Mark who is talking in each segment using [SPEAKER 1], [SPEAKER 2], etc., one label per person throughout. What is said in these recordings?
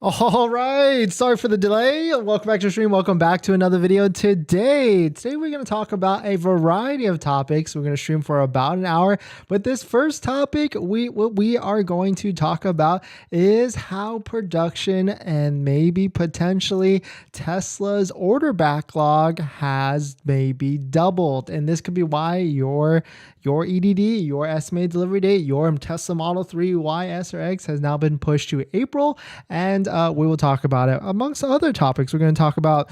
[SPEAKER 1] All right, sorry for the delay. Welcome back to the stream. Welcome back to another video. Today we're going to talk about a variety of topics. We're going to stream for about an hour, but this first topic what we are going to talk about is how production and maybe potentially Tesla's order backlog has maybe doubled, and this could be why your EDD, your estimated delivery date, your Tesla Model 3 Y, S, or X has now been pushed to April, and we will talk about it. Amongst other topics, we're going to talk about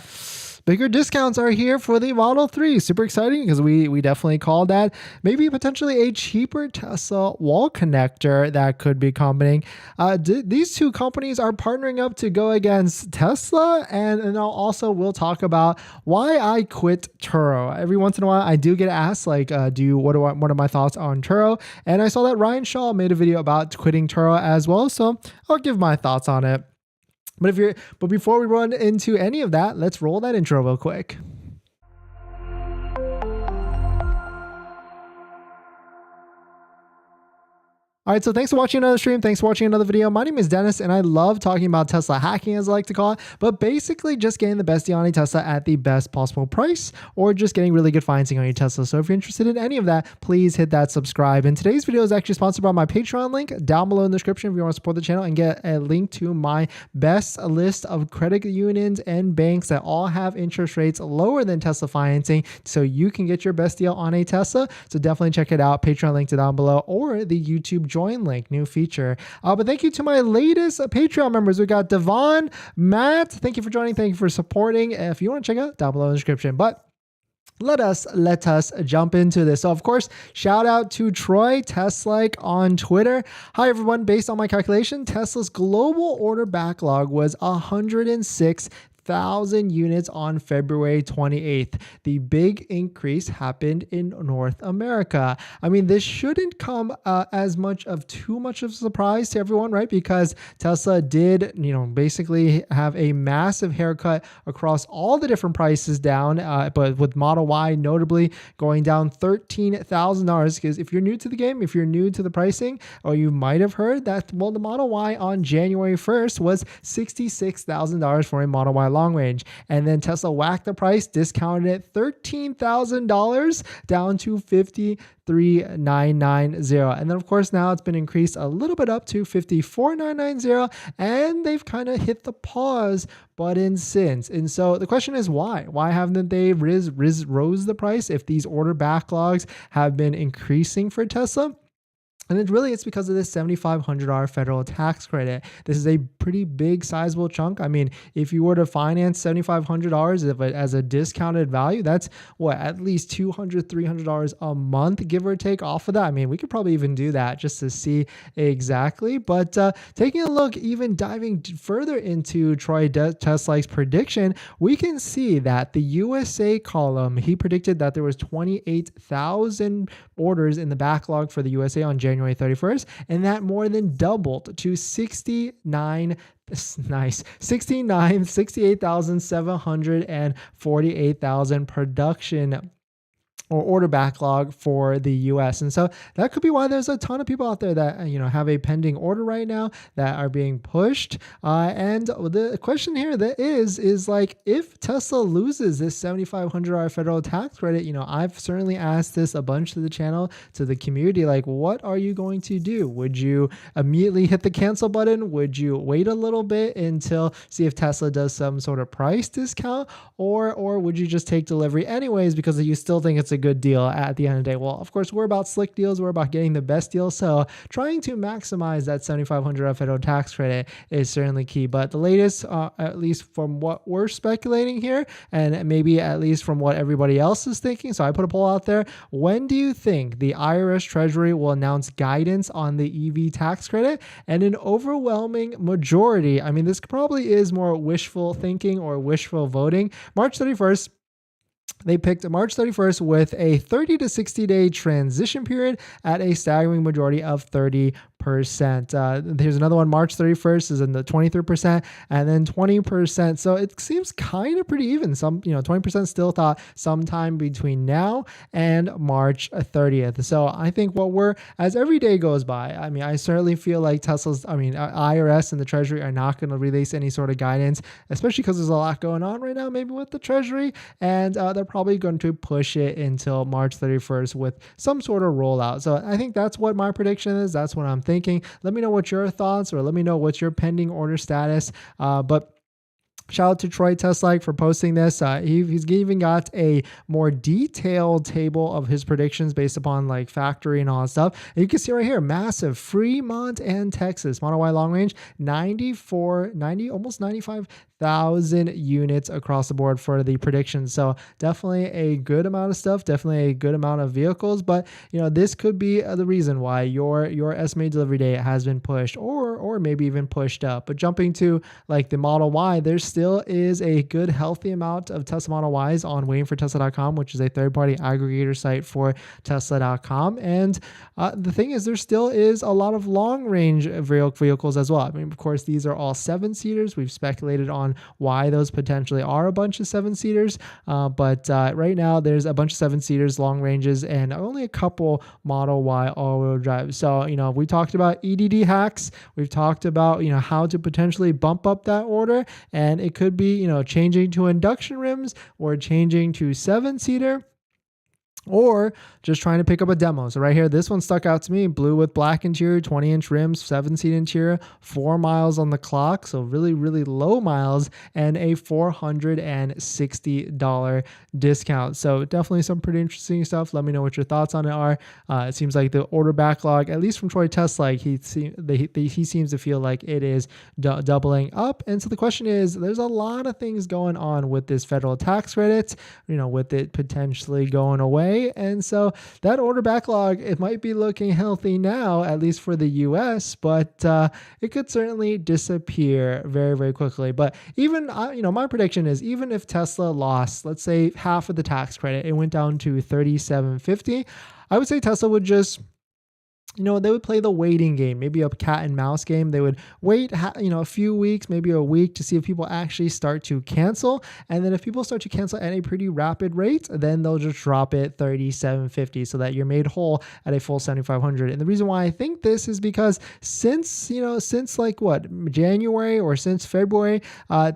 [SPEAKER 1] bigger discounts are here for the Model 3. Super exciting because we definitely called that. Maybe potentially a cheaper Tesla wall connector that could be coming. These two companies are partnering up to go against Tesla, and also we'll talk about why I quit Turo. Every once in a while, I do get asked what are my thoughts on Turo? And I saw that Ryan Shaw made a video about quitting Turo as well, so I'll give my thoughts on it. But before we run into any of that, let's roll that intro real quick. All right, so thanks for watching another stream. Thanks for watching another video. My name is Dennis, and I love talking about Tesla hacking, as I like to call it, but basically just getting the best deal on a Tesla at the best possible price, or just getting really good financing on your Tesla. So if you're interested in any of that, please hit that subscribe. And today's video is actually sponsored by my Patreon link down below in the description if you want to support the channel and get a link to my best list of credit unions and banks that all have interest rates lower than Tesla financing, so you can get your best deal on a Tesla. So definitely check it out. Patreon link down below, or the YouTube join link, new feature. But thank you to my latest Patreon members. We got Devon, Matt. Thank you for joining. Thank you for supporting. If you want to check out, down below in the description. But let us jump into this. So of course, shout out to Troy Teslike on Twitter. Hi everyone. Based on my calculation, Tesla's global order backlog was 106,000 units on February 28th. The big increase happened in North America. I mean, this shouldn't come as too much of a surprise to everyone, right? Because Tesla did, basically have a massive haircut across all the different prices down, but with Model Y notably going down $13,000. Because if you're new to the game, if you're new to the pricing, or you might have heard that, well, the Model Y on January 1st was $66,000 for a Model Y long range, and then Tesla whacked the price, discounted it $13,000 down to $53,990, and then of course now it's been increased a little bit up to $54,990, and they've kind of hit the pause button since. And so the question is why haven't they rose the price if these order backlogs have been increasing for Tesla? And it's because of this $7,500 federal tax credit. This is a pretty big, sizable chunk. I mean, if you were to finance $7,500 as a discounted value, that's at least $200, $300 a month, give or take, off of that. I mean, we could probably even do that just to see exactly. But taking a look, even diving further into Troy Teslike's prediction, we can see that the USA column, he predicted that there was 28,000 orders in the backlog for the USA on January 31st, and that more than doubled to 68,700 and 48,000 production or order backlog for the US. And so that could be why there's a ton of people out there that, have a pending order right now that are being pushed. And the question here that is like, if Tesla loses this $7,500 federal tax credit, I've certainly asked this a bunch to the channel, to the community, like, what are you going to do? Would you immediately hit the cancel button? Would you wait a little bit until see if Tesla does some sort of price discount, or would you just take delivery anyways because you still think it's a good deal at the end of the day? Well, of course, we're about slick deals. We're about getting the best deal. So trying to maximize that $7,500 federal tax credit is certainly key. But the latest, at least from what we're speculating here, and maybe at least from what everybody else is thinking. So I put a poll out there. When do you think the IRS Treasury will announce guidance on the EV tax credit? And an overwhelming majority, I mean, this probably is more wishful thinking or wishful voting. March 31st, they picked March 31st with a 30 to 60 day transition period at a staggering majority of 30%. Here's another one. March 31st is in the 23%, and then 20%. So it seems kind of pretty even. 20% still thought sometime between now and March 30th. So I think as every day goes by, I mean, I certainly feel like IRS and the Treasury are not going to release any sort of guidance, especially because there's a lot going on right now, maybe with the Treasury, and they're probably going to push it until March 31st with some sort of rollout. So I think that's what my prediction is. That's what I'm thinking. Let me know what your thoughts, or let me know what's your pending order status. But shout out to Troy Teslike for posting this. He's even got a more detailed table of his predictions based upon like factory and all that stuff. And you can see right here, massive Fremont and Texas Model Y long range, almost 95,000 units across the board for the predictions. So definitely a good amount of stuff, definitely a good amount of vehicles. But this could be the reason why your estimated delivery date has been pushed, or maybe even pushed up. But jumping to like the Model Y, there's still is a good healthy amount of Tesla Model Ys on waitingfortesla.com, which is a third-party aggregator site for Tesla.com. And the thing is, there still is a lot of long-range vehicles as well. I mean, of course, these are all 7-seaters. We've speculated on why those potentially are a bunch of 7-seaters, but right now there's a bunch of 7-seaters, long ranges, and only a couple Model Y all-wheel drive. So we talked about EDD hacks. We've talked about how to potentially bump up that order, and it could be changing to induction rims, or changing to 7-seater, or just trying to pick up a demo. So right here, this one stuck out to me. Blue with black interior, 20-inch rims, 7-seat interior, 4 miles on the clock. So really, really low miles, and a $460 discount. So definitely some pretty interesting stuff. Let me know what your thoughts on it are. It seems like the order backlog, at least from Troy Teslike, he seems to feel like it is doubling up. And so the question is, there's a lot of things going on with this federal tax credit, with it potentially going away. And so that order backlog, it might be looking healthy now, at least for the US, but it could certainly disappear very, very quickly. But even, my prediction is, even if Tesla lost, let's say half of the tax credit, it went down to $3,750, I would say Tesla would just they would play the waiting game, maybe a cat and mouse game. They would wait, a few weeks, maybe a week, to see if people actually start to cancel. And then if people start to cancel at a pretty rapid rate, then they'll just drop it $3,750 so that you're made whole at a full $7,500. And the reason why I think this is because since like January or since February,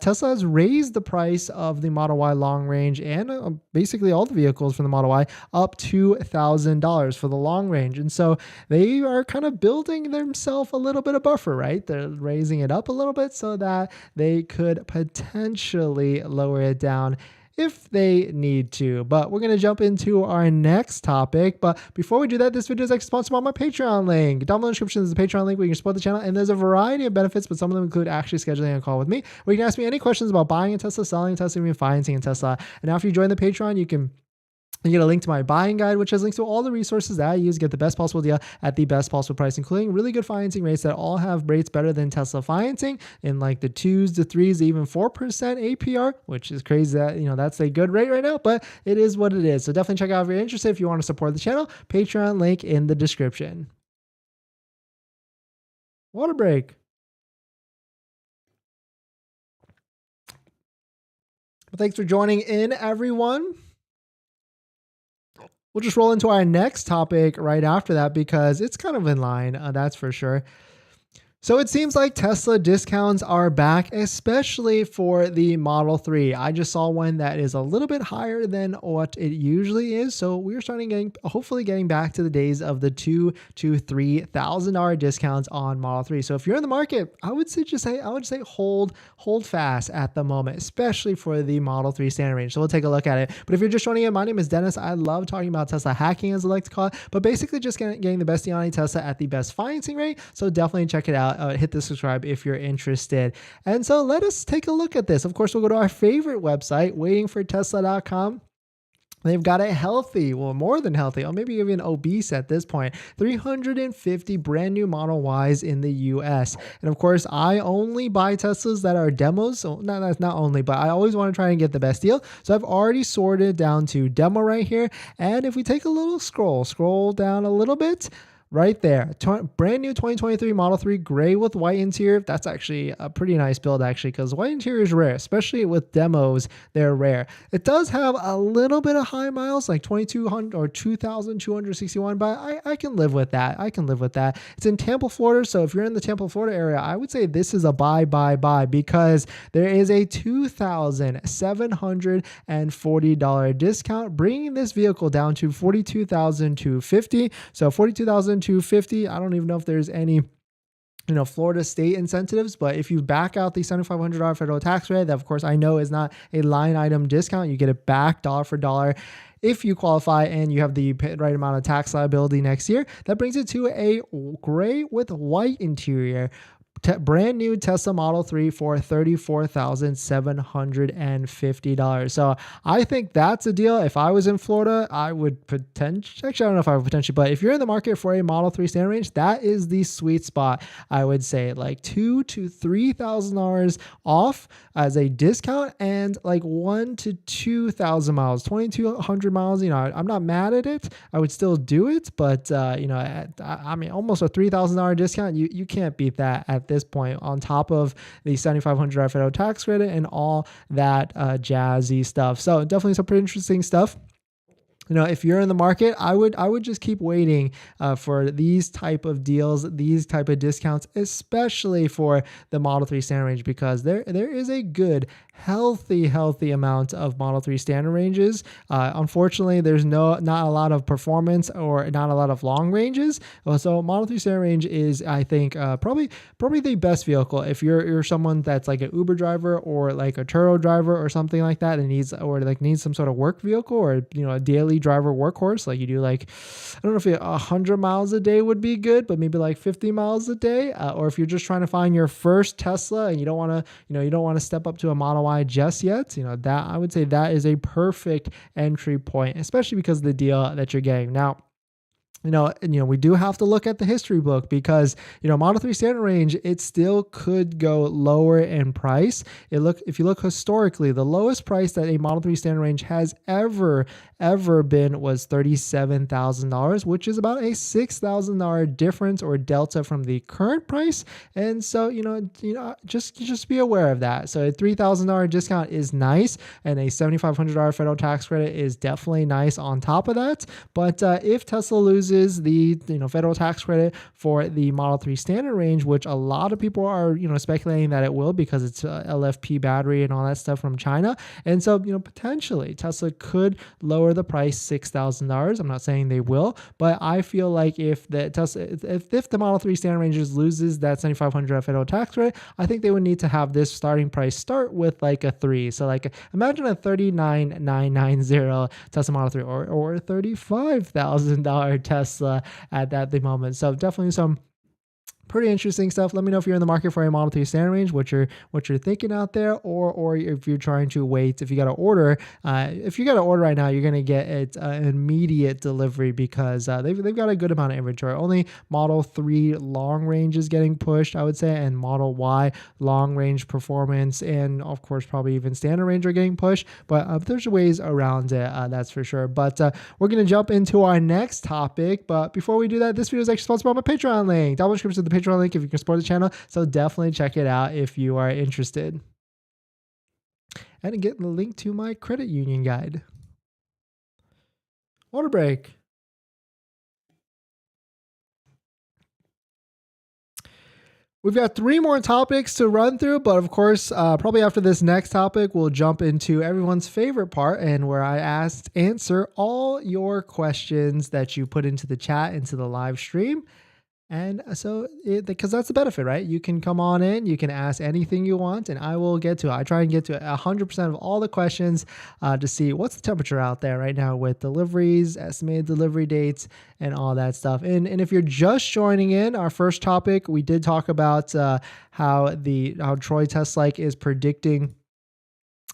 [SPEAKER 1] Tesla has raised the price of the Model Y long range and basically all the vehicles from the Model Y up to $1,000 for the long range. And so they are kind of building themselves a little bit of buffer, right? They're raising it up a little bit so that they could potentially lower it down if they need to. But we're going to jump into our next topic. But before we do that, this video is actually sponsored by my Patreon link. Down below in the description is the Patreon link where you can support the channel. And there's a variety of benefits, but some of them include actually scheduling a call with me, where you can ask me any questions about buying a Tesla, selling a Tesla, even financing a Tesla. And after you join the Patreon, you get a link to my buying guide, which has links to all the resources that I use to get the best possible deal at the best possible price, including really good financing rates that all have rates better than Tesla financing in like the 2s, the 3s, even 4% APR, which is crazy that, that's a good rate right now, but it is what it is. So definitely check out if you're interested. If you want to support the channel, Patreon link in the description. Water break. Well, thanks for joining in, everyone. We'll just roll into our next topic right after that because it's kind of in line, that's for sure. So it seems like Tesla discounts are back, especially for the Model 3. I just saw one that is a little bit higher than what it usually is. So we're hopefully getting back to the days of the $2,000 to $3,000 discounts on Model 3. So if you're in the market, I would say hold fast at the moment, especially for the Model 3 standard range. So we'll take a look at it. But if you're just joining in, my name is Dennis. I love talking about Tesla hacking, as I like to call it, but basically just getting the best deal on a Tesla at the best financing rate. So definitely check it out. Hit the subscribe if you're interested. And so let us take a look at this. Of course, we'll go to our favorite website, waitingfortesla.com. They've got a healthy, well, more than healthy, or maybe even obese at this point, 350 brand new Model Ys in the US. And of course, I only buy Teslas that are demos. So that's not only, but I always want to try and get the best deal. So I've already sorted down to demo right here. And if we take a little scroll down a little bit, right there. Brand new 2023 Model 3 gray with white interior. That's actually a pretty nice build actually, because white interior is rare, especially with demos. They're rare. It does have a little bit of high miles, like 2,200 or 2,261, but I can live with that. I can live with that. It's in Tampa, Florida. So if you're in the Tampa, Florida area, I would say this is a buy because there is a $2,740 discount, bringing this vehicle down to $42,250. So $42,250. I don't even know if there's any Florida state incentives, but if you back out the $7,500 federal tax rate, that of course I know is not a line item discount, you get it back dollar for dollar if you qualify and you have the right amount of tax liability next year. That brings it to a gray with white interior. Brand new Tesla Model 3 for $34,750. So I think that's a deal. If I was in Florida, I would potentially, actually, I don't know if I would potentially, but if you're in the market for a Model 3 standard range, that is the sweet spot. I would say like $2,000 to $3,000 off as a discount, and like 1,000 to 2,000 miles, 2,200 miles. I'm not mad at it. I would still do it, but I mean, almost a $3,000 discount. You can't beat that at this point, on top of the $7,500 federal tax credit and all that jazzy stuff. So definitely some pretty interesting stuff. If you're in the market, I would just keep waiting for these type of deals, these type of discounts, especially for the Model 3 standard range, because there is a good, healthy amount of Model 3 standard ranges. Unfortunately, there's not a lot of performance or not a lot of long ranges. So Model 3 standard range is, I think, probably the best vehicle if you're someone that's like an Uber driver or like a Turo driver or something like that, and needs some sort of work vehicle, or a daily driver workhorse. Like you do, like, I don't know if 100 miles a day would be good, but maybe like 50 miles a day. Or if you're just trying to find your first Tesla and you don't want to step up to a Model Y just yet, that I would say that is a perfect entry point, especially because of the deal that you're getting now. We do have to look at the history book, because, Model 3 standard range, it still could go lower in price. If you look historically, the lowest price that a Model 3 standard range has ever been was $37,000, which is about a $6,000 difference or delta from the current price. And so, just be aware of that. So a $3,000 discount is nice, and a $7,500 federal tax credit is definitely nice on top of that. But if Tesla loses the federal tax credit for the Model 3 standard range, which a lot of people are speculating that it will, because it's LFP battery and all that stuff from China, and so potentially Tesla could lower the price $6,000. I'm not saying they will, but I feel like if the Model 3 standard range loses that $7,500 federal tax credit, I think they would need to have this starting price start with like a 3. So like imagine a $39,990 Tesla Model 3 or a $35,000 Tesla at the moment. So definitely some pretty interesting stuff. Let me know if you're in the market for a Model 3 standard range, what you're thinking out there, or if you're trying to wait. If you got to order, right now, you're gonna get it immediate delivery, because they've got a good amount of inventory. Only Model 3 long range is getting pushed, I would say, and Model Y long range performance, and of course probably even standard range are getting pushed. But there's ways around it, that's for sure. But we're gonna jump into our next topic. But before we do that, this video is actually sponsored by my Patreon link. Down in the description of the Patreon link if you can support the channel, so definitely check it out if you are interested. And get the link to my credit union guide. Water break. We've got 3 more topics to run through, but of course, probably after this next topic, we'll jump into everyone's favorite part, and where I answer all your questions that you put into the chat, into the live stream. And so, because that's the benefit, right? You can come on in, you can ask anything you want, and I will get to it. I try and get to 100% of all the questions to see what's the temperature out there right now with deliveries, estimated delivery dates, and all that stuff. And if you're just joining in, our first topic, we did talk about how Troy Teslike is predicting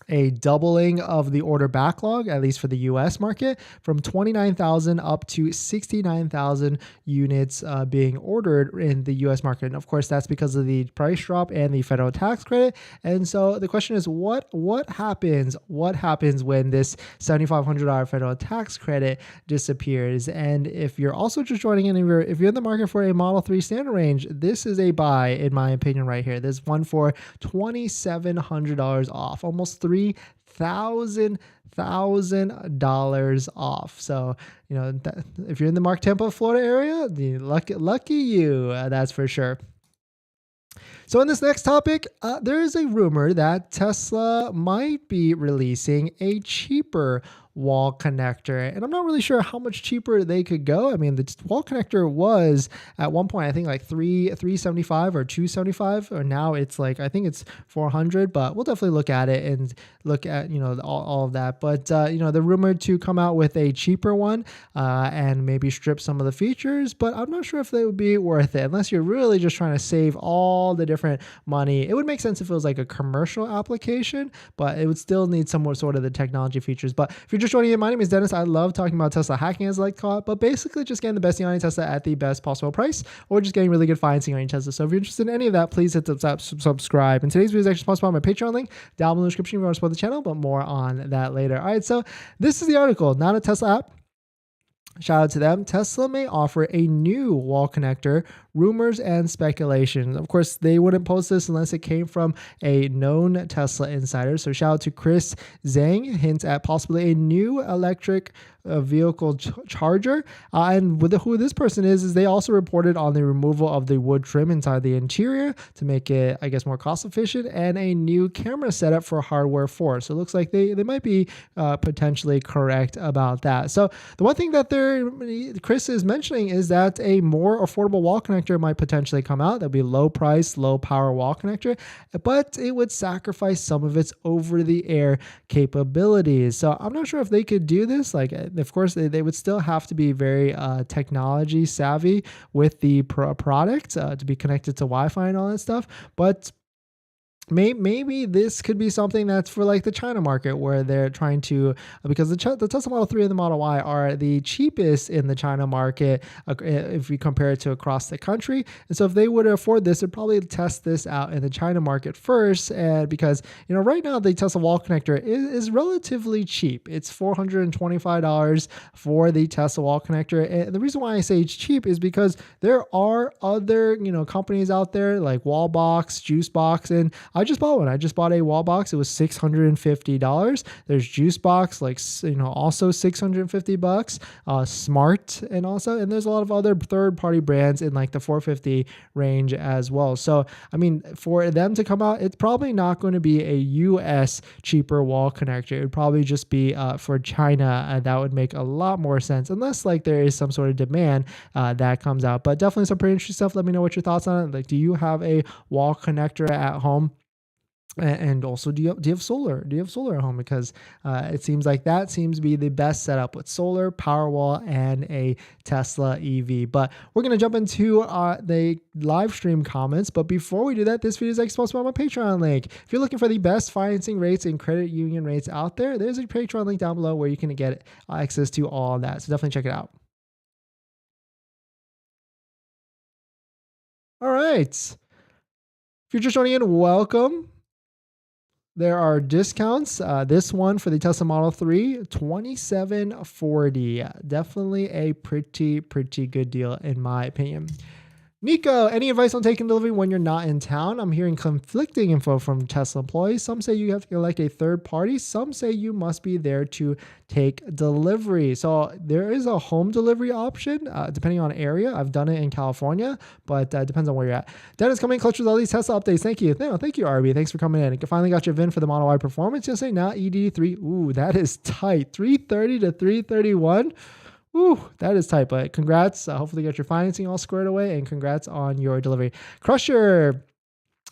[SPEAKER 1] a doubling of the order backlog, at least for the US market, from 29,000 up to 69,000 units being ordered in the US market. And of course, that's because of the price drop and the federal tax credit. And so the question is, what happens? What happens when this $7,500 federal tax credit disappears? And if you're also just joining in, if you're in the market for a Model 3 standard range, this is a buy, in my opinion, right here. There's one for $2,700 off, almost $3,000 off. So, you know, if you're in the Mark Tampa, Florida area, lucky you, that's for sure. So in this next topic, there is a rumor that Tesla might be releasing a cheaper wall connector, and I'm not really sure how much cheaper they could go. I mean, the wall connector was at one point, I think like $375 or $275, or now it's like, I think it's $400, but we'll definitely look at it and look at, you know, all of that. But you know, they're rumored to come out with a cheaper one and maybe strip some of the features, but I'm not sure if they would be worth it unless you're really just trying to save all the different money. It would make sense if it was like a commercial application, but it would still need some more sort of the technology features. But if you're just joining in, my name is Dennis. I love talking about Tesla hacking, as I like to call it, but basically just getting the best deal on your Tesla at the best possible price, or just getting really good financing on your Tesla. So if you're interested in any of that, please hit subscribe. And today's video is actually sponsored by my Patreon link down below in the description if you want to support the channel, but more on that later. All right, so this is the article, not a Tesla app. Shout out to them. Tesla may offer a new wall connector, rumors and speculation. Of course, they wouldn't post this unless it came from a known Tesla insider. So shout out to Chris Zhang, hints at possibly a new electric vehicle charger. And with who this person is they also reported on the removal of the wood trim inside the interior to make it, I guess, more cost efficient, and a new camera setup for hardware 4. So it looks like they might be potentially correct about that. So the one thing that Chris is mentioning is that a more affordable wall connector might potentially come out. That'll be low price, low power wall connector, but it would sacrifice some of its over the air capabilities. So I'm not sure if they could do this. Like, of course, they would still have to be very technology savvy with the product to be connected to Wi-Fi and all that stuff. But maybe this could be something that's for like the China market, where they're trying to, because the Tesla Model 3 and the Model Y are the cheapest in the China market if we compare it to across the country. And so if they would afford this, they'd probably test this out in the China market first. And because, you know, right now the Tesla wall connector is relatively cheap. It's $425 for the Tesla wall connector. And the reason why I say it's cheap is because there are other, you know, companies out there like Wallbox, Juicebox, and I just bought one. I just bought a wall box. It was $650. There's Juicebox, like, you know, also $650. Smart, and there's a lot of other third-party brands in like the $450 range as well. So I mean, for them to come out, it's probably not going to be a US cheaper wall connector. It would probably just be for China, and that would make a lot more sense, unless like there is some sort of demand that comes out. But definitely some pretty interesting stuff. Let me know what your thoughts on it. Like, do you have a wall connector at home? And also, do you have solar? Do you have solar at home? Because it seems like that seems to be the best setup with solar, Powerwall, and a Tesla EV. But we're going to jump into the live stream comments. But before we do that, this video is sponsored by my Patreon link. If you're looking for the best financing rates and credit union rates out there, there's a Patreon link down below where you can get access to all of that. So definitely check it out. All right. If you're just joining in, welcome. There are discounts. This one for the Tesla Model 3, $2,740. Definitely a pretty good deal in my opinion. Nico, any advice on taking delivery when you're not in town? I'm hearing conflicting info from Tesla employees. Some say you have to elect a third party. Some say you must be there to take delivery. So there is a home delivery option depending on area. I've done it in California, but depends on where you're at. Dennis coming in clutch with all these Tesla updates. Thank you. No, thank you, RB. Thanks for coming in. You finally got your VIN for the Model Y Performance yesterday. Now ED3. Ooh, that is tight. 330 to 331. Ooh, that is tight, but congrats. Hopefully you got your financing all squared away, and congrats on your delivery. Crusher,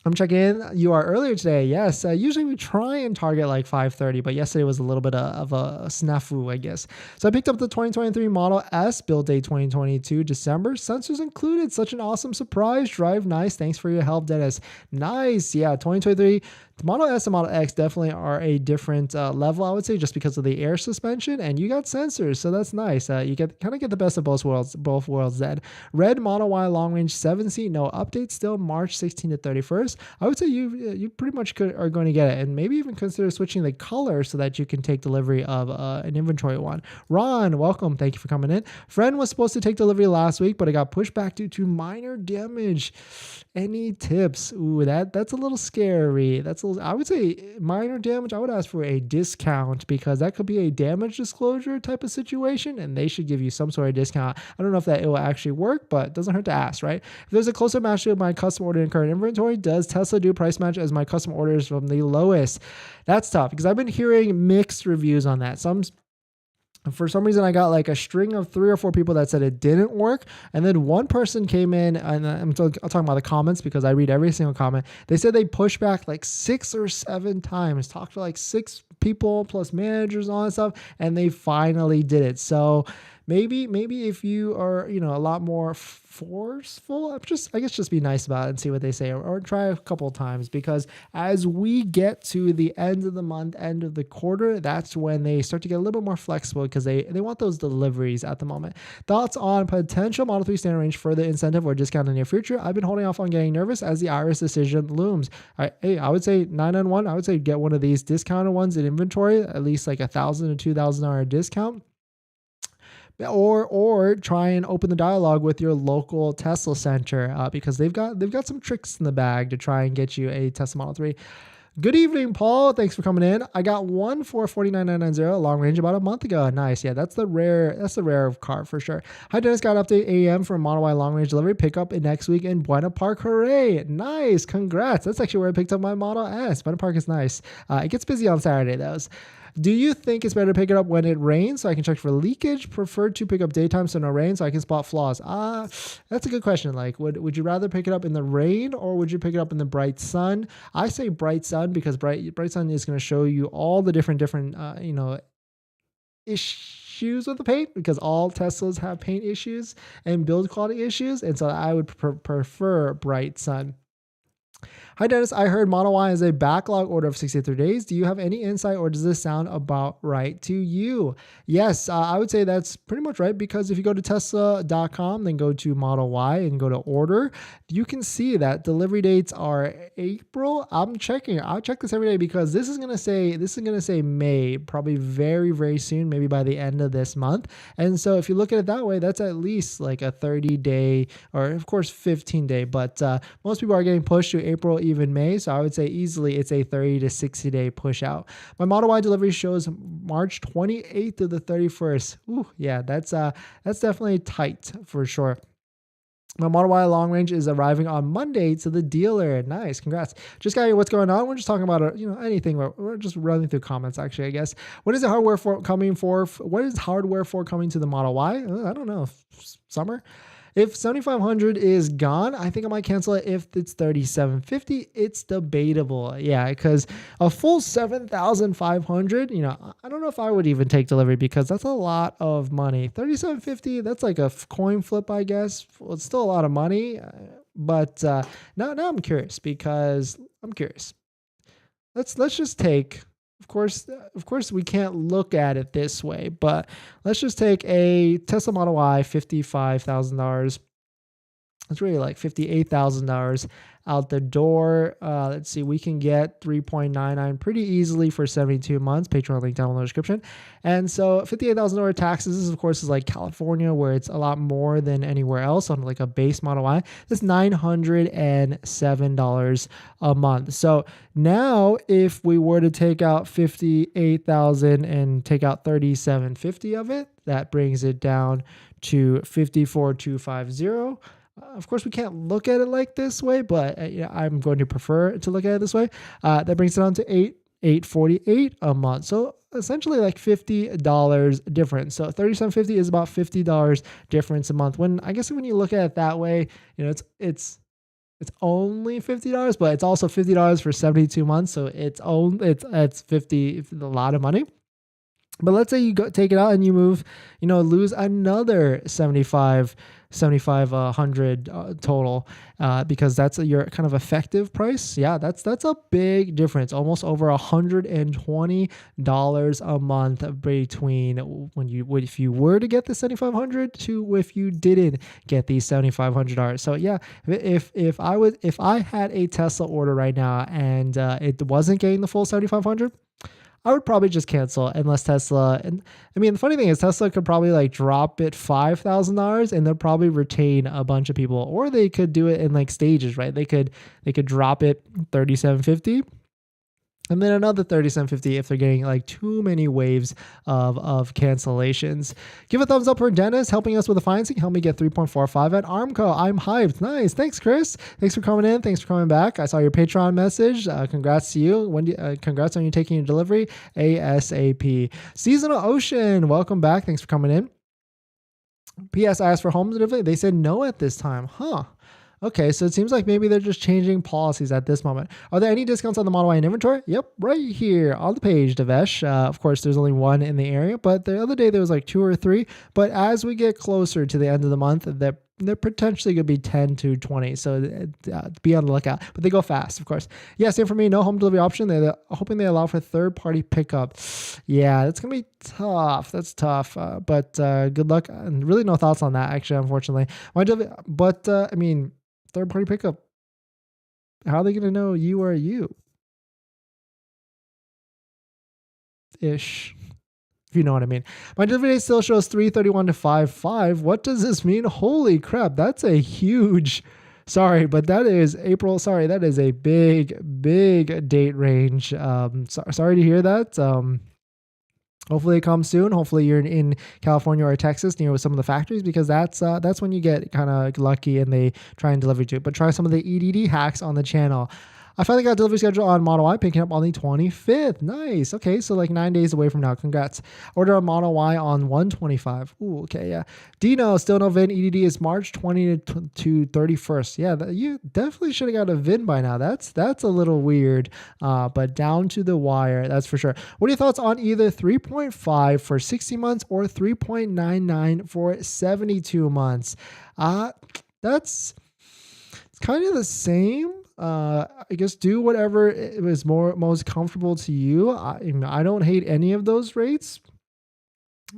[SPEAKER 1] I'm checking in. You are earlier today. Yes. Usually we try and target like 5:30, but yesterday was a little bit of a snafu, I guess. So I picked up the 2023 Model S, build date 2022, December. Sensors included. Such an awesome surprise. Drive nice. Thanks for your help, Dennis. Nice. Yeah. 2023. The Model S and Model X definitely are a different level, I would say, just because of the air suspension, and you got sensors, so that's nice. You get the best of both worlds. Then red Model Y long range 7-seat, no update, still March 16 to 31st. I would say you pretty much are going to get it, and maybe even consider switching the color so that you can take delivery of an inventory one. Ron, welcome. Thank you for coming in. Friend was supposed to take delivery last week, but it got pushed back due to minor damage. Any tips? Ooh, that's a little scary. I would say minor damage. I would ask for a discount because that could be a damage disclosure type of situation, and they should give you some sort of discount. I don't know if it will actually work, but it doesn't hurt to ask, right? If there's a closer match to my custom order and current inventory, does Tesla do price match as my custom orders from the lowest? That's tough because I've been hearing mixed reviews on that. For some reason, I got like a string of 3 or 4 people that said it didn't work. And then one person came in, and I'm talking about the comments because I read every single comment. They said they pushed back like 6 or 7 times, talked to like 6 people plus managers and all that stuff, and they finally did it. So maybe if you are, a lot more forceful, I guess just be nice about it and see what they say, or try a couple of times, because as we get to the end of the month, end of the quarter, that's when they start to get a little bit more flexible because they want those deliveries at the moment. Thoughts on potential Model 3 standard range further incentive or discount in the near future? I've been holding off on getting nervous as the Iris decision looms. I would say 9-on-1. I would say get one of these discounted ones in inventory, at least like $1,000 to $2,000 discount. Or try and open the dialogue with your local Tesla center because they've got some tricks in the bag to try and get you a Tesla Model 3. Good evening, Paul. Thanks for coming in. I got one for $49,990 long range about a month ago. Nice. Yeah, that's the rare car for sure. Hi, Dennis. Got an update AM for Model Y long range delivery pickup next week in Buena Park. Hooray. Nice. Congrats. That's actually where I picked up my Model S. Buena Park is nice. It gets busy on Saturday, though. Do you think it's better to pick it up when it rains so I can check for leakage? Preferred to pick up daytime so no rain so I can spot flaws. That's a good question. Like, would you rather pick it up in the rain or would you pick it up in the bright sun? I say bright sun because bright sun is going to show you all the different issues with the paint, because all Teslas have paint issues and build quality issues, and so I would prefer bright sun. Hi, Dennis. I heard Model Y is a backlog order of 63 days. Do you have any insight, or does this sound about right to you? Yes, I would say that's pretty much right, because if you go to Tesla.com, then go to Model Y and go to order, you can see that delivery dates are April. I'll check this every day because this is going to say May, probably very, very soon, maybe by the end of this month. And so if you look at it that way, that's at least like a 30-day or of course 15-day, but most people are getting pushed to April, even May. So I would say easily it's a 30 to 60 day push out. My Model Y delivery shows March 28th to the 31st. Ooh, yeah, that's definitely tight for sure. My Model Y long range is arriving on Monday to the dealer. Nice. Congrats. Just got what's going on. We're just talking about, anything. We're just running through comments, actually, I guess. What is the hardware coming to the Model Y? I don't know. Summer? If 7,500 is gone, I think I might cancel it. If it's 3,750, it's debatable. Yeah, because a full 7,500, I don't know if I would even take delivery because that's a lot of money. 3,750, that's like a coin flip, I guess. Well, it's still a lot of money, but now I'm curious because I'm curious. Let's just take. Of course, we can't look at it this way, but let's just take a Tesla Model Y, $55,000. It's really like $58,000 out the door. Let's see, we can get 3.99 pretty easily for 72 months. Patreon link down in the description. And so $58,000 taxes. This, of course, is like California, where it's a lot more than anywhere else on like a base Model Y. That's $907 a month. So now, if we were to take out $58,000 and take out $3,750 of it, that brings it down to $54,250. Of course, we can't look at it like this way, but I'm going to prefer to look at it this way. That brings it down to $848 a month. So essentially like $50 difference. So $3,750 is about $50 difference a month. When you look at it that way, it's It's only $50, but it's also $50 for 72 months. So it's 50, a lot of money. But let's say you take it out and you move, lose another 7,500 total, because that's your kind of effective price. Yeah, that's a big difference, almost over $120 a month between if you were to get the 7,500 to if you didn't get these $7,500. So yeah, if I had a Tesla order right now and it wasn't getting the full 7,500. I would probably just cancel unless Tesla, and I mean, the funny thing is Tesla could probably like drop it $5,000 and they'll probably retain a bunch of people, or they could do it in like stages, right? They could drop it $3,750 and then another $3,750 if they're getting like too many waves of cancellations. Give a thumbs up for Dennis helping us with the financing. Help me get 3.45 at Armco. I'm hyped. Nice. Thanks, Chris. Thanks for coming in. Thanks for coming back. I saw your Patreon message. Congrats to you. Congrats on you taking your delivery ASAP. Seasonal Ocean. Welcome back. Thanks for coming in. P.S. I asked for home delivery. They said no at this time. Huh. Okay, so it seems like maybe they're just changing policies at this moment. Are there any discounts on the Model Y in inventory? Yep, right here on the page, Devesh. Of course, there's only one in the area, but the other day there was like 2 or 3. But as we get closer to the end of the month, they're potentially going to be 10 to 20. So be on the lookout. But they go fast, of course. Yeah, same for me. No home delivery option. They're hoping they allow for third-party pickup. Yeah, that's going to be tough. That's tough. But good luck. And really no thoughts on that, actually, unfortunately. I mean, third-party pickup. How are they going to know you are you? Ish. If you know what I mean. My delivery date still shows 3/31 to 5/5. What does this mean? Holy crap. That's a huge... Sorry, but that is April. Sorry, that is a big date range. Sorry to hear that. Hopefully it comes soon. Hopefully you're in California or Texas near some of the factories, because that's when you get kind of lucky and they try and deliver to it. But try some of the EDD hacks on the channel. I finally got a delivery schedule on Model Y, picking up on the 25th. Nice. Okay, so like 9 days away from now. Congrats. Order on Model Y on 125. Ooh, okay, yeah. Dino, still no VIN. EDD is March 20 to 31st. Yeah, you definitely should have got a VIN by now. That's a little weird, but down to the wire, that's for sure. What are your thoughts on either 3.5 for 60 months or 3.99 for 72 months? It's kind of the same. I guess do whatever is most comfortable to you. I don't hate any of those rates.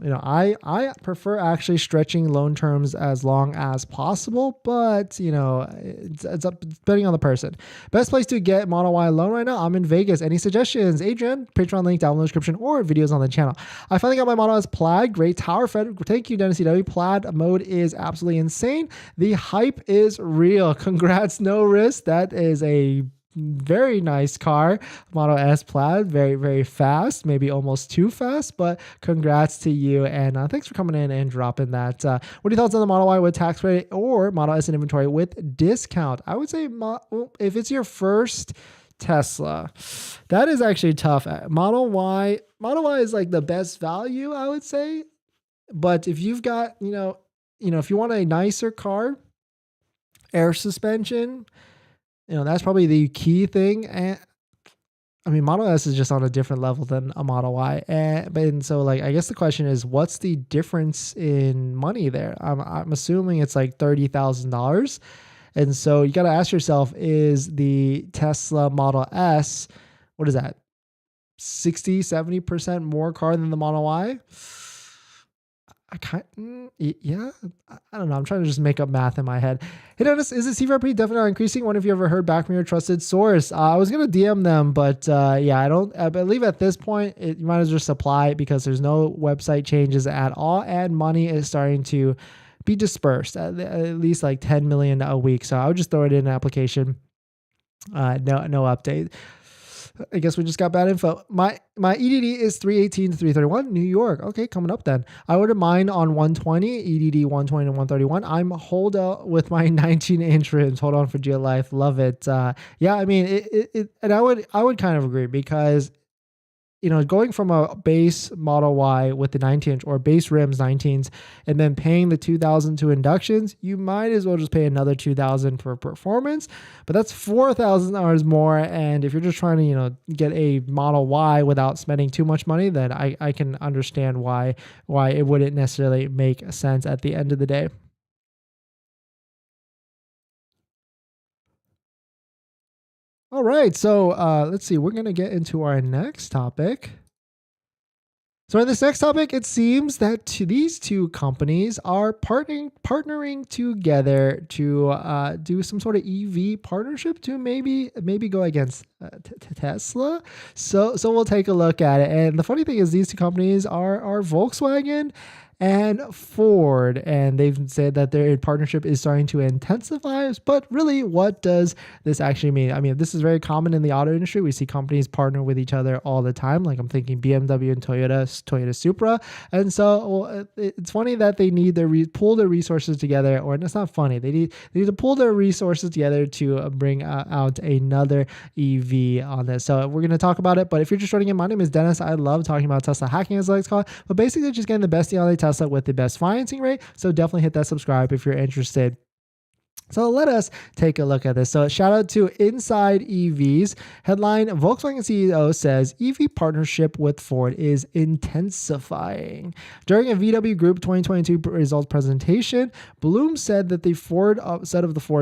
[SPEAKER 1] I prefer actually stretching loan terms as long as possible, but it's up depending on the person. Best place to get Model Y loan right now. I'm in Vegas. Any suggestions? Adrian, Patreon link down in the description or videos on the channel. I finally got my Model S Plaid. Great tower fed. Thank you, DennisCW. Plaid mode is absolutely insane. The hype is real. Congrats, no risk. That is a very nice car. Model S Plaid, very, very fast, maybe almost too fast, but congrats to you. And thanks for coming in and dropping that. What are your thoughts on the Model Y with tax credit or Model S in inventory with discount? I would say if it's your first Tesla, that is actually tough. Model Y is like the best value, I would say. But if you've got, if you want a nicer car, air suspension, that's probably the key thing. And I mean, Model S is just on a different level than a Model Y. And so I guess the question is, what's the difference in money there? I'm assuming it's like $30,000. And so you got to ask yourself, is the Tesla Model S, what is that? 60-70% more car than the Model Y? Yeah, I don't know. I'm trying to just make up math in my head. Hey, Dennis, is the CVRP definitely not increasing? When have you ever heard back from your trusted source? I was going to DM them, but yeah, I believe at this point, you might as well just apply it because there's no website changes at all. And money is starting to be dispersed at least like 10 million a week. So I would just throw it in an application. No update. I guess we just got bad info. My EDD is 318 to 331, New York. Okay, coming up then. I ordered mine on 120, EDD 120 to 131. I'm hold out with my 19-inch rims. Hold on for dear life. Love it. Yeah, I mean, and I would kind of agree because going from a base Model Y with the 19-inch or base rims 19s and then paying the $2,000 to inductions, you might as well just pay another $2,000 for performance. But that's $4,000 more. And if you're just trying to, get a Model Y without spending too much money, then I can understand why it wouldn't necessarily make sense at the end of the day. All right, so let's see. We're going to get into our next topic. So in this next topic, it seems that these two companies are partnering together to do some sort of EV partnership to maybe go against Tesla. So we'll take a look at it. And the funny thing is, these two companies are Volkswagen and Ford, and they've said that their partnership is starting to intensify. But really, what does this actually mean? I mean, this is very common in the auto industry. We see companies partner with each other all the time. Like I'm thinking BMW and Toyota Supra. And so it's funny that they need to pull their resources together, or it's not funny. They need to pull their resources together to bring out another EV on this. So we're going to talk about it. But if you're just joining in, my name is Dennis. I love talking about Tesla hacking, as I like to call it. But basically, just getting the best deal on a Tesla with the best financing rate. So definitely hit that subscribe if you're interested. So let us take a look at this. So shout out to Inside EVs. Headline, Volkswagen CEO says EV partnership with Ford is intensifying. During a VW Group 2022 results presentation, Bloom said that the Ford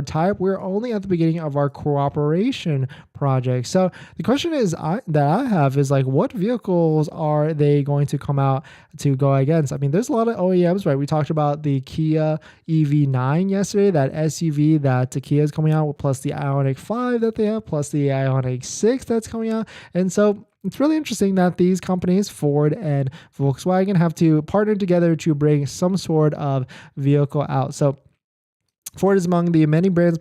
[SPEAKER 1] type, we're only at the beginning of our cooperation project. So the question is that I have is like, what vehicles are they going to come out to go against? I mean, there's a lot of OEMs, right? We talked about the Kia EV9 yesterday, that SUV that Kia is coming out with, plus the Ioniq 5 that they have, plus the Ioniq 6 that's coming out. And so it's really interesting that these companies, Ford and Volkswagen, have to partner together to bring some sort of vehicle out. So Ford is among the many brands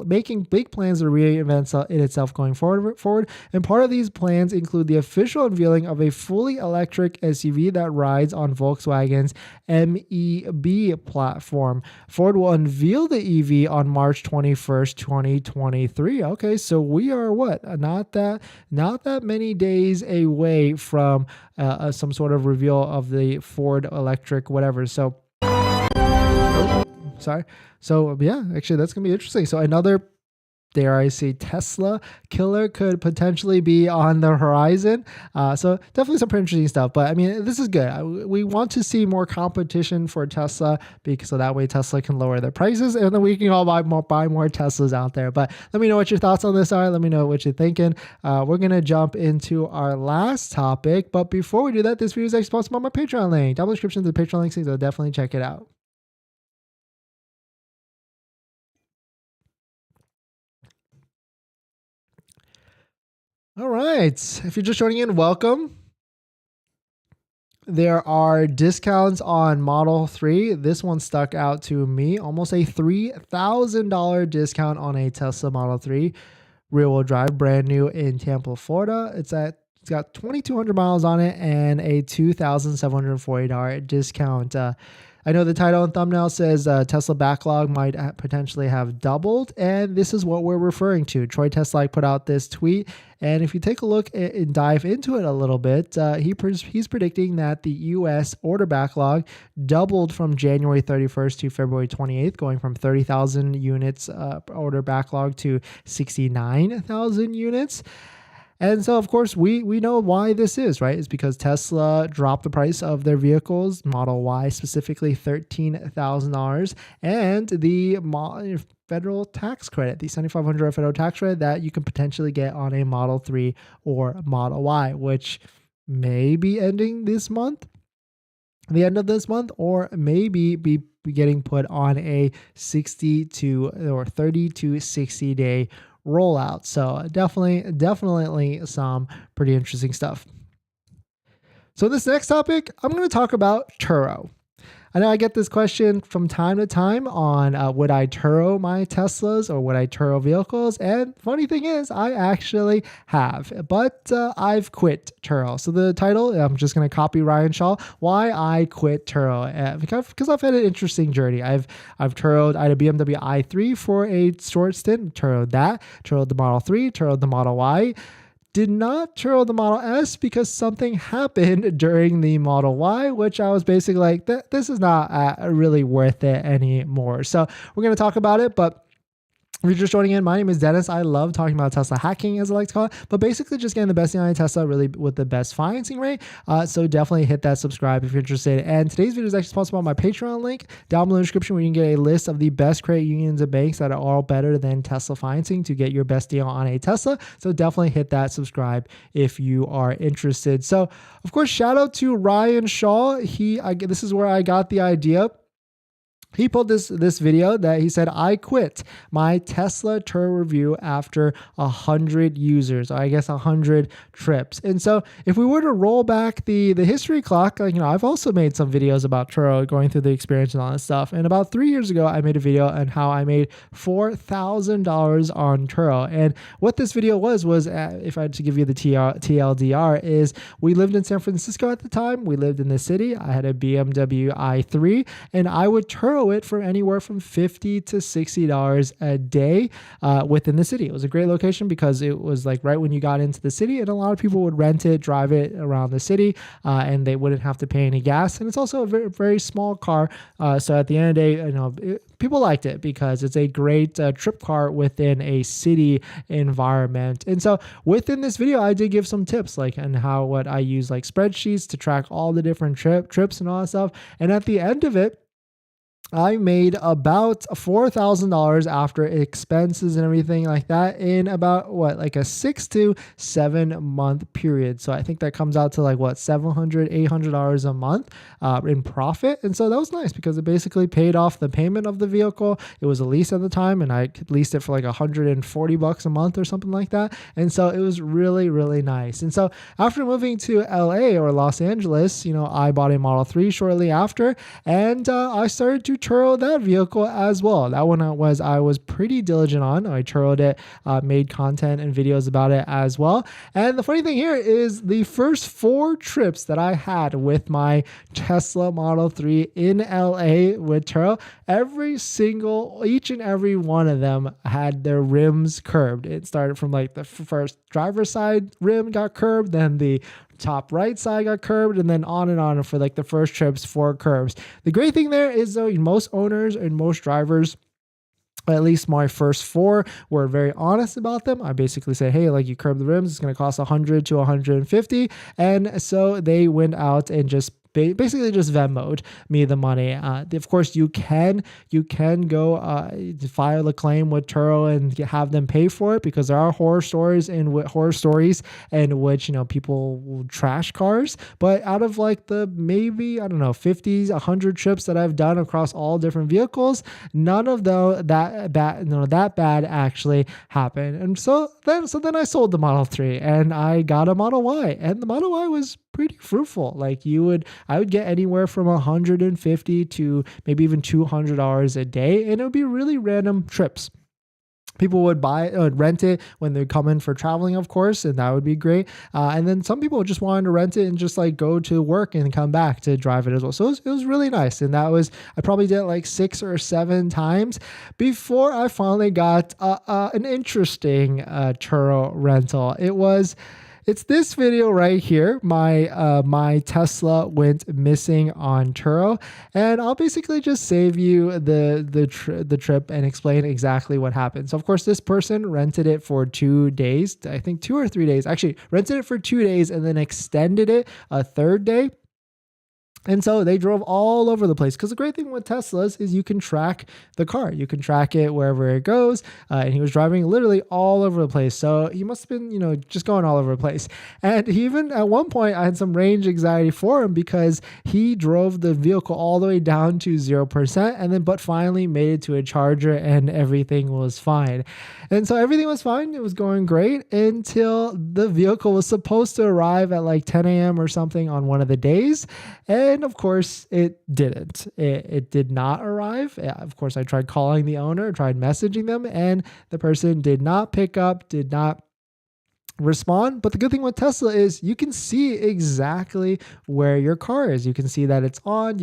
[SPEAKER 1] making big plans to reinvent in itself going forward. And part of these plans include the official unveiling of a fully electric SUV that rides on Volkswagen's MEB platform. Ford will unveil the EV on March 21st, 2023. Okay, so we are not that many days away from some sort of reveal of the Ford electric whatever. So yeah, actually that's going to be interesting. So another, dare I say, Tesla killer could potentially be on the horizon. So definitely some pretty interesting stuff. But I mean, this is good. We want to see more competition for Tesla, because so that way Tesla can lower their prices, and then we can all buy more Teslas out there. But let me know what your thoughts on this are. Let me know what you're thinking. We're going to jump into our last topic. But before we do that, this video is actually sponsored by my Patreon link. Down in the description to the Patreon link, so definitely check it out. All right. If you're just joining in, welcome. There are discounts on Model 3. This one stuck out to me. Almost a $3,000 discount on a Tesla Model 3 rear-wheel drive, brand new in Tampa, Florida. It's got 2,200 miles on it and a $2,740 discount. I know the title and thumbnail says Tesla backlog might potentially have doubled, and this is what we're referring to. Troy Teslaik put out this tweet, and if you take a look and dive into it a little bit, he's predicting that the U.S. order backlog doubled from January 31st to February 28th, going from 30,000 units order backlog to 69,000 units. And so, of course, we know why this is, right? It's because Tesla dropped the price of their vehicles, Model Y specifically $13,000, and the federal tax credit, the $7,500 federal tax credit that you can potentially get on a Model 3 or Model Y, which may be ending this month, the end of this month, or maybe be getting put on a 30 to 60 day rollout. So definitely some pretty interesting stuff. So this next topic, I'm going to talk about Turo. I know I get this question from time to time on would I Turo my Teslas or would I Turo vehicles? And funny thing is, I actually have, but I've quit Turo. So the title, I'm just going to copy Ryan Shaw, why I quit Turo, because I've had an interesting journey. I've Turoed, I had a BMW i3 for a short stint, Turoed that, Turoed the Model 3, Turoed the Model Y. Did not Turo the Model S because something happened during the Model Y, which I was basically like, this is not really worth it anymore. So we're going to talk about it, but if you're just joining in, my name is Dennis. I love talking about Tesla hacking, as I like to call it, but basically just getting the best deal on Tesla really with the best financing rate. So definitely hit that subscribe if you're interested. And today's video is actually sponsored by my Patreon link down below in the description, where you can get a list of the best credit unions and banks that are all better than Tesla financing to get your best deal on a Tesla. So definitely hit that subscribe if you are interested. So of course, shout out to Ryan Shaw. This is where I got the idea. He pulled this video that he said, I quit my Tesla Turo review after 100 users, or I guess 100 trips. And so if we were to roll back the history clock, I've also made some videos about Turo, going through the experience and all that stuff. And about 3 years ago, I made a video on how I made $4,000 on Turo. And what this video was if I had to give you the TLDR, is we lived in San Francisco at the time. We lived in the city. I had a BMW i3, and I would Turo it for anywhere from $50 to $60 a day within the city. It was a great location because it was like right when you got into the city, and a lot of people would rent it, drive it around the city, and they wouldn't have to pay any gas. And it's also a very, very small car. So at the end of the day, people liked it because it's a great trip car within a city environment. And so within this video, I did give some tips and what I use, like spreadsheets to track all the different trips and all that stuff. And at the end of it, I made about $4,000 after expenses and everything like that in about a 6 to 7 month period. So I think that comes out to $700, $800 a month in profit. And so that was nice because it basically paid off the payment of the vehicle. It was a lease at the time, and I leased it for $140 a month or something like that. And so it was really, really nice. And so after moving to LA or Los Angeles, I bought a Model 3 shortly after, and I started to Turo that vehicle as well. That one I was pretty diligent on. I Turoed it, made content and videos about it as well. And the funny thing here is the first 4 trips that I had with my Tesla Model 3 in LA with Turo, each and every one of them had their rims curbed. It started from the first driver's side rim got curbed, then the top right side got curbed, and then on for the first trips, 4 curbs. The great thing there is, though, most owners and most drivers, at least my first 4, were very honest about them. I basically say, hey, you curb the rims, it's going to cost 100 to 150. And so they went out and just basically just Venmo'd me the money. Of course, you can go file a claim with Turo and have them pay for it, because there are horror stories in which people will trash cars. But out of the maybe 50, 100 trips that I've done across all different vehicles, none of that bad actually happened. And so then I sold the Model 3 and I got a Model Y, and the Model Y was pretty fruitful. I would get anywhere from $150 to maybe even $200 a day, and it would be really random trips. People would rent it when they come in for traveling, of course, and that would be great. And then some people just wanted to rent it and just go to work and come back to drive it as well. So it was really nice. And I probably did it 6 or 7 times before I finally got an interesting Turo rental. It's this video right here. My Tesla went missing on Turo, and I'll basically just save you the trip and explain exactly what happened. So of course, this person rented it for 2 days. I think 2 or 3 days. Actually, rented it for 2 days and then extended it a 3rd day. And so they drove all over the place, because the great thing with Teslas is you can track the car. You can track it wherever it goes. And he was driving literally all over the place. So he must have been, just going all over the place. And he even at one point, I had some range anxiety for him, because he drove the vehicle all the way down to 0%, but finally made it to a charger and everything was fine. And so everything was fine. It was going great until the vehicle was supposed to arrive at 10 a.m. or something on one of the days. And of course, it didn't. It did not arrive. Of course, I tried calling the owner, tried messaging them, and the person did not pick up, did not respond. But the good thing with Tesla is you can see exactly where your car is. You can see that it's on.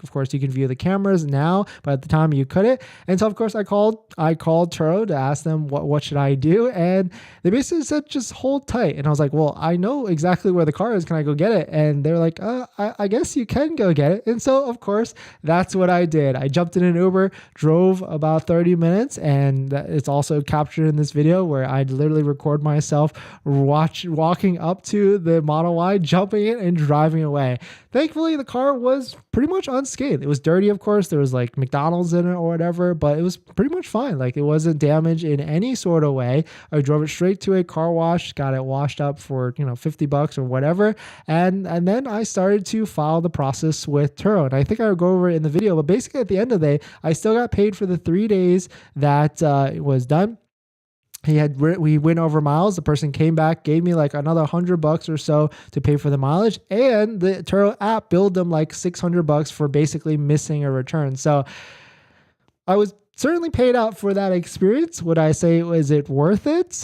[SPEAKER 1] Of course, you can view the cameras now, but at the time you couldn't. And so, of course, I called Turo to ask them what should I do, and they basically said just hold tight. And I was like, well, I know exactly where the car is. Can I go get it? And they're like, I guess you can go get it. And so, of course, that's what I did. I jumped in an Uber, drove about 30 minutes, and it's also captured in this video where I literally record myself walking up to the Model Y, jumping in and driving away. Thankfully, the car was pretty much unscathed. It was dirty, of course. There was like McDonald's in it or whatever, but it was pretty much fine. Like it wasn't damaged in any sort of way. I drove it straight to a car wash, got it washed up for, $50 or whatever. And then I started to file the process with Turo. And I think I'll go over it in the video, but basically at the end of the day, I still got paid for the 3 days that it was done. We went over miles. The person came back, gave me like another $100 or so to pay for the mileage, and the Turo app billed them like $600 for basically missing a return. So I was certainly paid out for that experience. Would I say, was it worth it?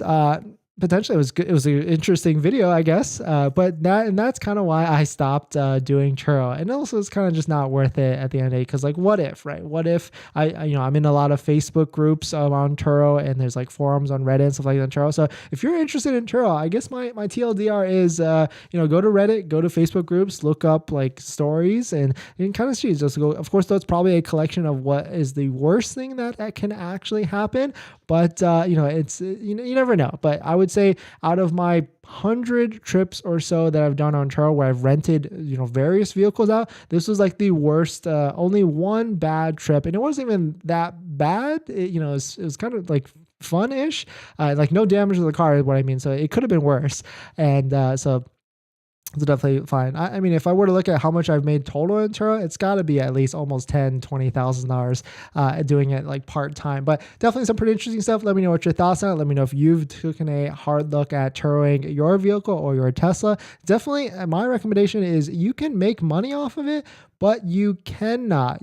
[SPEAKER 1] Potentially it was good. It was an interesting video, I guess. But that's kind of why I stopped doing Turo. And also it's kind of just not worth it at the end of the day. Cause like, what if, right? What if I'm in a lot of Facebook groups on Turo, and there's like forums on Reddit and stuff like that on Turo. So if you're interested in Turo, I guess my TLDR is, go to Reddit, go to Facebook groups, look up like stories and kind of see. Just go. Of course, that's probably a collection of what is the worst thing that can actually happen. But, it's, you never know. But I would say out of my 100 trips or so that I've done on Turo where I've rented, various vehicles out, this was like the worst, only one bad trip. And it wasn't even that bad. It was kind of like fun-ish, like no damage to the car is what I mean. So it could have been worse. And so it's definitely fine. I mean, if I were to look at how much I've made total in Turo, it's got to be at least almost $20,000 doing it like part-time. But definitely some pretty interesting stuff. Let me know what your thoughts on it. Let me know if you've taken a hard look at Turoing your vehicle or your Tesla. Definitely, my recommendation is you can make money off of it, but you cannot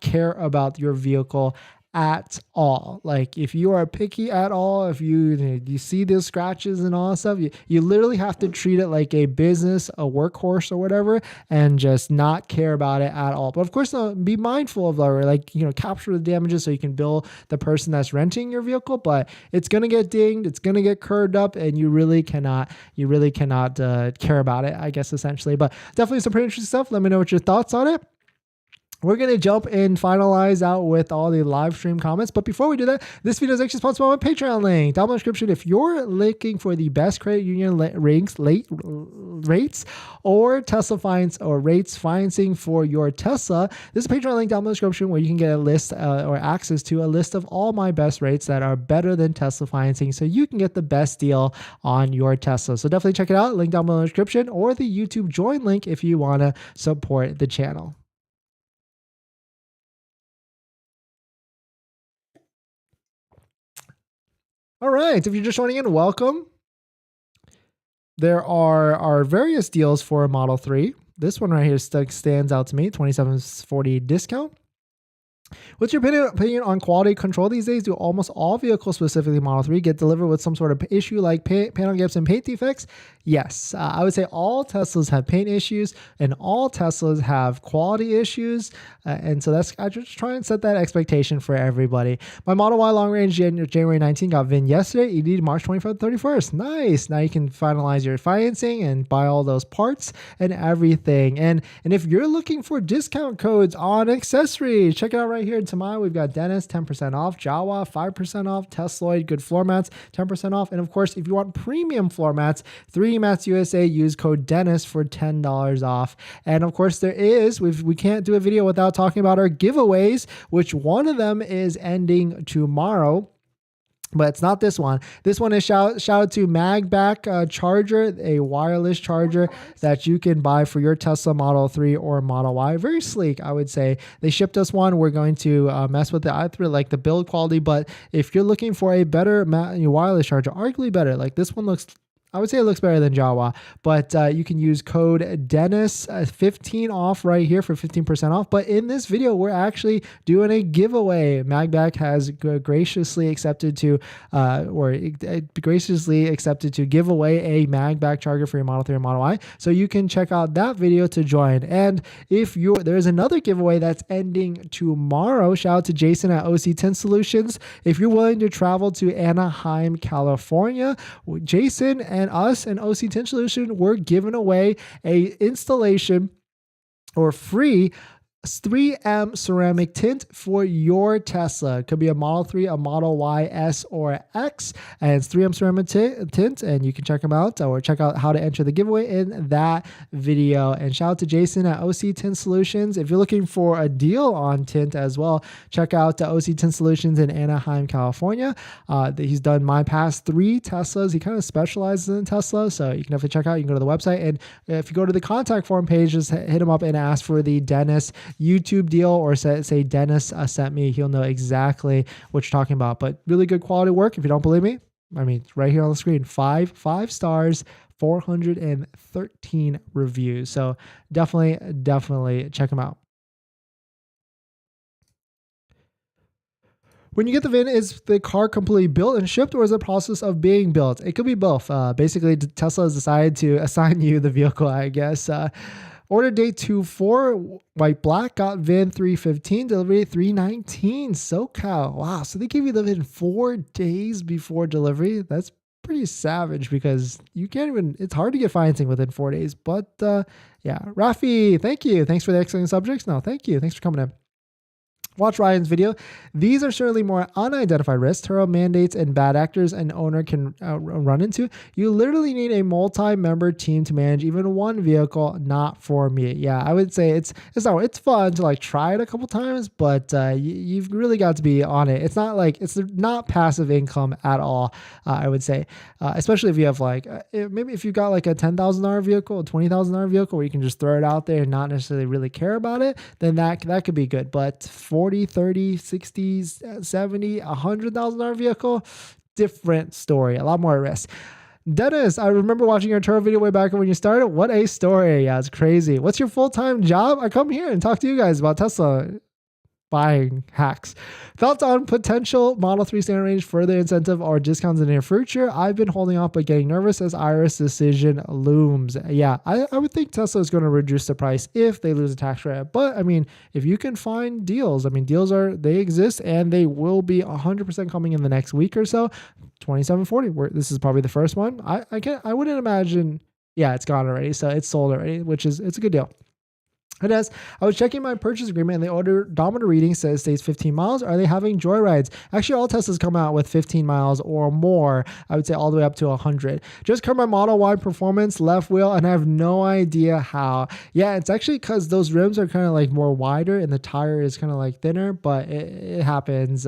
[SPEAKER 1] care about your vehicle at all. Like if you are picky at all, if you see the scratches and all that stuff, you literally have to treat it like a business, a workhorse or whatever, and just not care about it at all. But of course, be mindful of capture the damages so you can bill the person that's renting your vehicle, but it's going to get dinged, it's going to get curved up, and you really cannot care about it, I guess, essentially. But definitely some pretty interesting stuff. Let me know what your thoughts on it. We're going to jump and finalize out with all the live stream comments. But before we do that, this video is actually sponsored by my Patreon link down in the description. If you're looking for the best credit union rates or Tesla finance or rates financing for your Tesla, this is a Patreon link down in the description where you can get a list or access to a list of all my best rates that are better than Tesla financing, so you can get the best deal on your Tesla. So definitely check it out. Link down below in the description, or the YouTube join link if you want to support the channel. All right, if you're just joining in, welcome. There are various deals for a Model 3. This one right here stands out to me, $27.40 discount. What's your opinion on quality control these days? Do almost all vehicles, specifically Model 3, get delivered with some sort of issue like panel gaps and paint defects? Yes. I would say all Teslas have paint issues and all Teslas have quality issues. And so I just try and set that expectation for everybody. My Model Y long range January 19 got VIN yesterday. ED March 25th, 31st. Nice. Now you can finalize your financing and buy all those parts and everything. And if you're looking for discount codes on accessories, check it out right here. Tomorrow we've got Dennis 10% off, Jawa 5% off, Tesloid good floor mats 10% off, and of course if you want premium floor mats, 3D Mats USA, use code Dennis for $10 off. And of course we can't do a video without talking about our giveaways, which one of them is ending tomorrow. But it's not this one. This one is shout out to MAGBAK charger, a wireless charger that you can buy for your Tesla Model 3 or Model Y. Very sleek, I would say. They shipped us one. We're going to mess with it. I really like the build quality, but if you're looking for a better wireless charger, arguably better, like this one looks I would say it looks better than Jawa, but you can use code Dennis 15 off right here for 15% off. But in this video, we're actually doing a giveaway. MAGBAK has graciously accepted to give away a MAGBAK charger for your Model 3 and Model Y. So you can check out that video to join. And if there's another giveaway that's ending tomorrow. Shout out to Jason at OC10 Solutions. If you're willing to travel to Anaheim, California, Jason and us and OC10 Solutions, we're giving away a installation or free 3M ceramic tint for your Tesla. It could be a Model 3, a Model Y, S, or X, and it's 3M ceramic tint, and you can check them out or check out how to enter the giveaway in that video. And shout out to Jason at OC Tint Solutions. If you're looking for a deal on tint as well, check out OC Tint Solutions in Anaheim, California. He's done my past 3 Teslas. He kind of specializes in Tesla, so you can definitely check out. You can go to the website, and if you go to the contact form page, just hit him up and ask for the Dennis YouTube deal, or say Dennis sent me. He'll know exactly what you're talking about. But really good quality work. If you don't believe me, I mean, right here on the screen, 5 stars, 413 reviews. So definitely check him out. When you get the VIN, is the car completely built and shipped, or is it a process of being built? It could be both. Basically, Tesla has decided to assign you the vehicle, I guess. Order date 2/4, white black, got VIN 3/15, delivery 3/19, SoCal. Wow, so they gave you the VIN 4 days before delivery. That's pretty savage because you can't even, it's hard to get financing within 4 days. But yeah, Rafi, thank you. Thanks for the excellent subjects. No, thank you. Thanks for coming in. Watch Ryan's video. These are certainly more unidentified risks Turo mandates and bad actors an owner can run into. You literally need a multi-member team to manage even one vehicle, not for me. Yeah, I would say it's fun to like try it a couple times, but you've really got to be on it. It's not passive income at all, I would say, especially if you have like, maybe if you've got like a $10,000 vehicle, a $20,000 vehicle where you can just throw it out there and not necessarily really care about it, then that could be good. But 40, 30, 60, 70, $100,000 vehicle, different story, a lot more risk. Dennis, I remember watching your Turo video way back when you started. What a story. Yeah, it's crazy. What's your full-time job? I come here and talk to you guys about Tesla buying hacks. Thoughts on potential Model 3 standard range, further incentive or discounts in the near future? I've been holding off but getting nervous as Iris decision looms. Yeah, I would think Tesla is going to reduce the price if they lose a tax credit. But I mean, if you can find deals, I mean, they exist and they will be 100% coming in the next week or so. 2740, this is probably the first one. I wouldn't imagine. Yeah, it's gone already. So it's sold already, it's a good deal. It is. I was checking my purchase agreement and the odometer reading states 15 miles. Are they having joyrides? Actually, all Teslas come out with 15 miles or more. I would say all the way up to 100. Just cut my Model Y performance left wheel and I have no idea how. Yeah, it's actually because those rims are kind of like more wider and the tire is kind of like thinner, but it happens,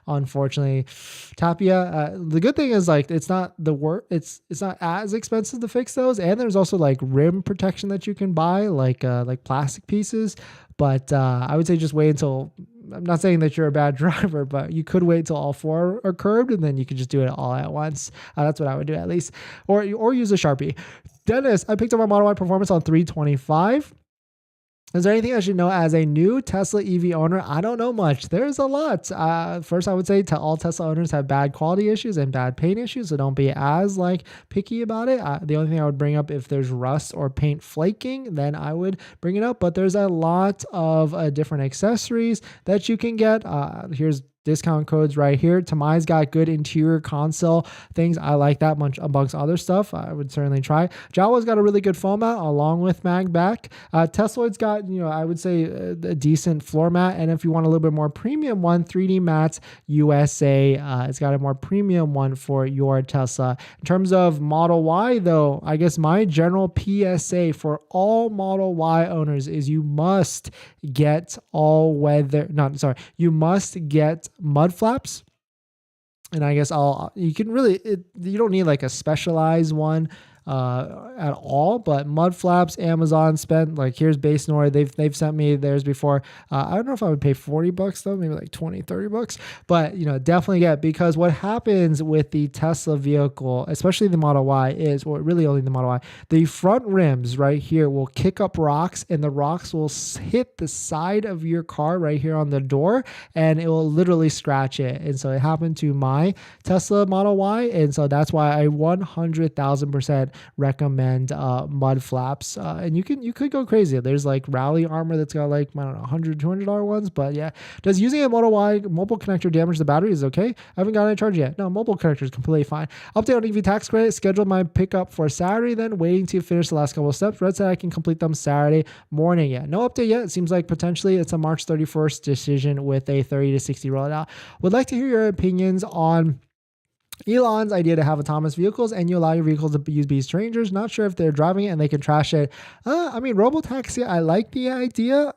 [SPEAKER 1] unfortunately. Tapia, the good thing is like it's not not as expensive to fix those, and there's also like rim protection that you can buy, like plastic pieces. But I would say just wait until, I'm not saying that you're a bad driver, but you could wait till all 4 are curbed and then you could just do it all at once. That's what I would do at least, or use a Sharpie. Dennis, I picked up my Model Y performance on 325. Is there anything I should know as a new Tesla EV owner? I don't know much. There's a lot. First, I would say all Tesla owners have bad quality issues and bad paint issues, so don't be as picky about it. The only thing I would bring up, if there's rust or paint flaking, then I would bring it up. But there's a lot of different accessories that you can get. Here's discount codes right here. Tamai's got good interior console things. I like that much amongst other stuff. I would certainly try. Jawa's got a really good foam mat along with MAGBAK. Tesla's got, I would say a decent floor mat. And if you want a little bit more premium one, 3D Mats USA, it's got a more premium one for your Tesla. In terms of Model Y though, I guess my general PSA for all Model Y owners is you must get you must get mud flaps. And I guess you don't need like a specialized one. at all. But mud flaps, Amazon spent, like, here's base Nord. They've sent me theirs before. I don't know if I would pay $40 though, maybe like 20, $30, but definitely get, because what happens with the Tesla vehicle, especially the Model Y, is, or really only the Model Y, the front rims right here will kick up rocks, and the rocks will hit the side of your car right here on the door, and it will literally scratch it. And so it happened to my Tesla Model Y, and so that's why I 100,000% recommend mud flaps. And you could go crazy. There's like Rally Armor that's got like, I don't know, $100, $200 ones, but yeah. Does using a Model Y mobile connector damage the battery? Is okay. I haven't gotten a charge yet. No, mobile connector is completely fine. Update on EV tax credit. Scheduled my pickup for Saturday, then waiting to finish the last couple of steps. Red said I can complete them Saturday morning. Yeah, no update yet. It seems like potentially it's a March 31st decision with a 30 to 60 rollout. Would like to hear your opinions on Elon's idea to have autonomous vehicles and you allow your vehicles to use strangers. Not sure if they're driving it and they can trash it. I mean, robotaxi, I like the idea.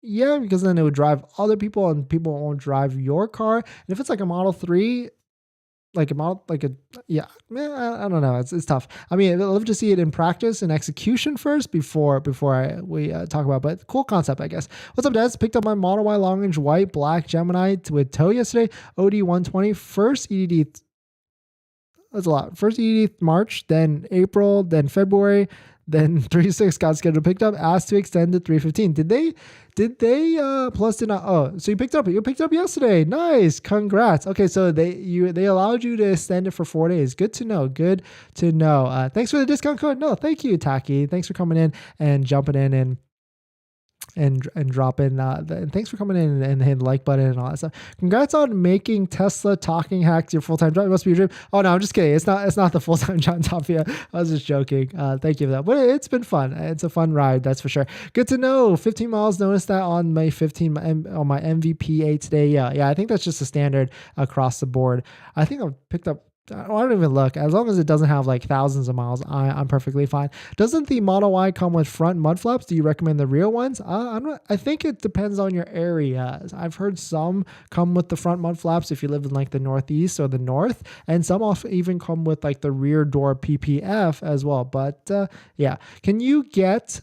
[SPEAKER 1] Yeah, because then it would drive other people and people won't drive your car. And if it's like a Model 3, like a model, like a, yeah, I don't know. It's tough. I mean, I'd love to see it in practice and execution first before we talk about, but cool concept, I guess. What's up, Des? Picked up my Model Y long range white black Gemini with tow yesterday. OD 120, first EDD. That's a lot. First EDD March, then April, then February, then 3.6 got scheduled picked up, asked to extend to 3.15. Did they plus did not? Oh, so you picked up yesterday. Nice. Congrats. Okay. So they allowed you to extend it for 4 days. Good to know. Good to know. Thanks for the discount code. No, thank you, Taki. Thanks for coming in and jumping in and dropping and thanks for coming in and hitting the like button and all that stuff. Congrats on making Tesla talking hacks your full-time job. It must be your dream. Oh no, I'm just kidding. It's not the full-time job, Tapia. I was just joking. Thank you for that. But it's been fun. It's a fun ride, that's for sure. Good to know. 15 miles. Noticed that on my on my MVP8 today. Yeah. I think that's just a standard across the board. I think I've picked up, I don't even look. As long as it doesn't have like thousands of miles, I'm perfectly fine. Doesn't the Model Y come with front mud flaps? Do you recommend the rear ones? I think it depends on your area. I've heard some come with the front mud flaps if you live in like the Northeast or the North, and some even come with like the rear door PPF as well. But yeah, can you get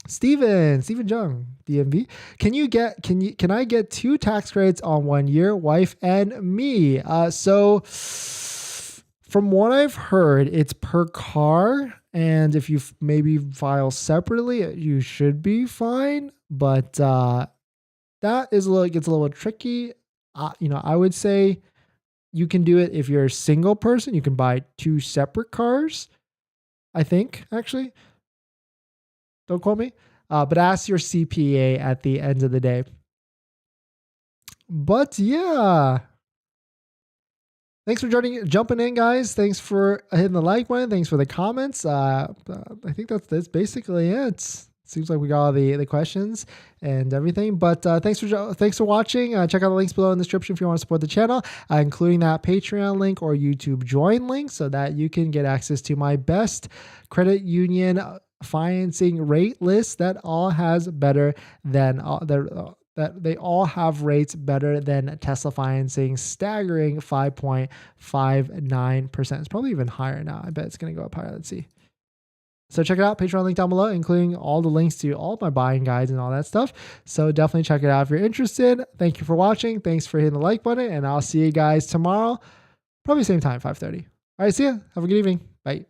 [SPEAKER 1] Steven Jung, DMV. Can I get 2 tax credits on 1 year, wife and me? So from what I've heard, it's per car. And if you maybe file separately, you should be fine. But that is gets a little tricky. I would say you can do it if you're a single person. You can buy 2 separate cars, I think, actually. Don't quote me. But ask your CPA at the end of the day. But yeah. Thanks for jumping in, guys. Thanks for hitting the like button. Thanks for the comments. I think that's basically it. Seems like we got all the questions and everything. But thanks for watching. Check out the links below in the description if you want to support the channel, including that Patreon link or YouTube join link, so that you can get access to my best credit union financing rate list that all has better than that they all have rates better than Tesla financing, staggering 5.59%. It's probably even higher now. I bet it's going to go up higher. Let's see. So check it out, Patreon link down below, including all the links to all of my buying guides and all that stuff. So definitely check it out if you're interested. Thank you for watching. Thanks for hitting the like button, and I'll see you guys tomorrow, probably same time, 5:30. All right, see ya. Have a good evening. Bye.